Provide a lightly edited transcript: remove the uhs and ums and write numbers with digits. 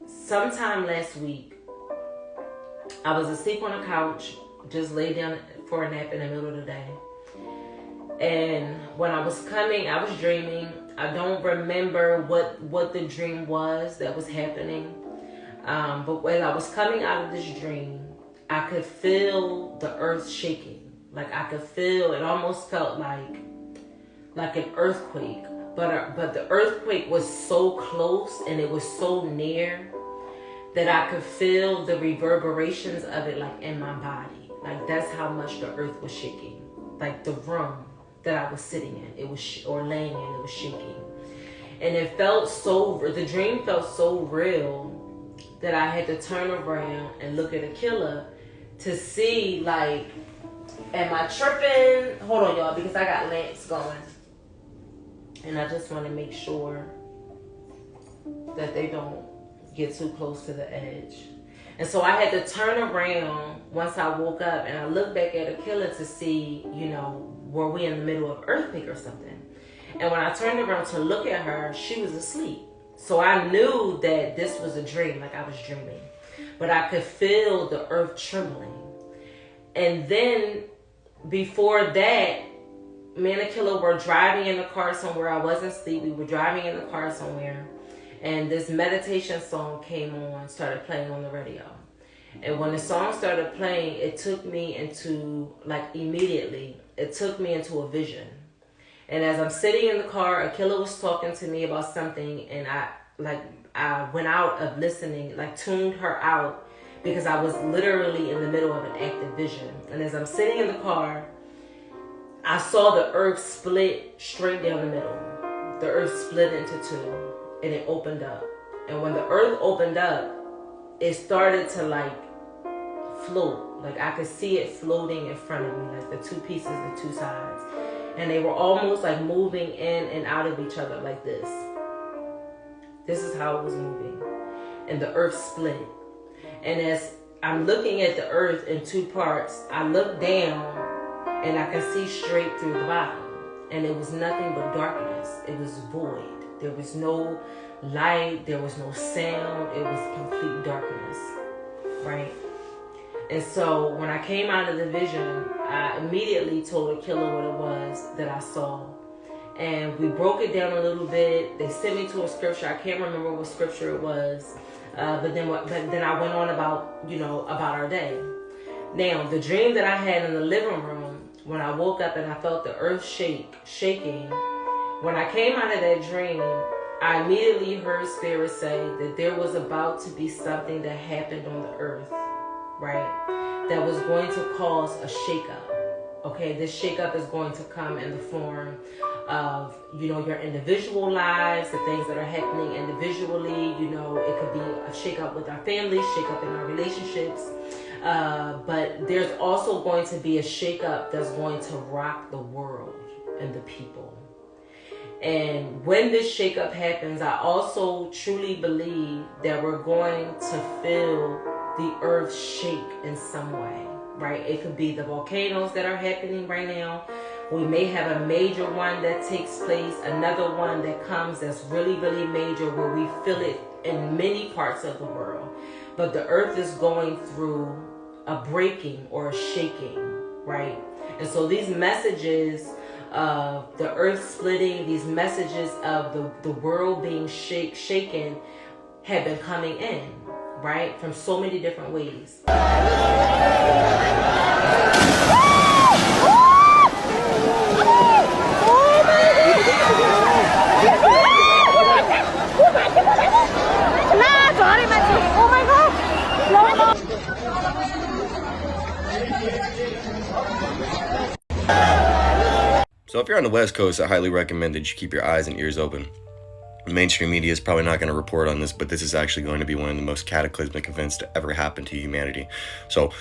Sometime last week, I was asleep on the couch, just laid down for a nap in the middle of the day. And when I was coming, I was dreaming. I don't remember what the dream was that was happening. But when I was coming out of this dream, I could feel the earth shaking. Like I could feel, it almost felt like an earthquake. But the earthquake was so close and it was so near that I could feel the reverberations of it like in my body. Like that's how much the earth was shaking. Like the room that I was sitting in, it was or laying in, it was shaking. And it felt the dream felt so real that I had to turn around and look at Akila to see, like, am I tripping? Hold on, y'all, because I got lamps going. And I just want to make sure that they don't get too close to the edge. And so I had to turn around once I woke up and I looked back at Akila to see, were we in the middle of earthquake or something? And when I turned around to look at her, she was asleep. So I knew that this was a dream, like I was dreaming. But I could feel the earth trembling. And then before that, me and Akila were driving in the car somewhere. I wasn't asleep. We were driving in the car somewhere. And this meditation song came on, started playing on the radio. And when the song started playing, it took me into, immediately, it took me into a vision. And as I'm sitting in the car, Akila was talking to me about something, and I went out of listening, tuned her out, because I was literally in the middle of an active vision. And as I'm sitting in the car, I saw the earth split straight down the middle. The earth split into two, and it opened up. And when the earth opened up, it started to float. I could see it floating in front of me, the two pieces, the two sides. And they were almost moving in and out of each other like this. This is how it was moving. And the earth split. And as I'm looking at the earth in two parts, I look down and I can see straight through the bottom. And it was nothing but darkness. It was void. There was no light. There was no sound. It was complete darkness. Right? And so when I came out of the vision, I immediately told Akila what it was that I saw. And we broke it down a little bit. They sent me to a scripture. I can't remember what scripture it was. But then I went on about our day. Now, the dream that I had in the living room, when I woke up and I felt the earth shaking, when I came out of that dream, I immediately heard Spirit say that there was about to be something that happened on the earth, right? That was going to cause a shakeup. Okay, this shakeup is going to come in the form of, your individual lives, the things that are happening individually. It could be a shakeup with our families, shakeup in our relationships. But there's also going to be a shakeup that's going to rock the world and the people. And when this shakeup happens, I also truly believe that we're going to feel the earth shake in some way, right? It could be the volcanoes that are happening right now. We may have a major one that takes place, another one that comes that's really, really major, where we feel it in many parts of the world. But the earth is going through a breaking or a shaking, right? And so these messages of the earth splitting, these messages of the world being shaken have been coming in, right? From so many different ways. So if you're on the West Coast, I highly recommend that you keep your eyes and ears open. Mainstream media is probably not going to report on this, but this is actually going to be one of the most cataclysmic events to ever happen to humanity. So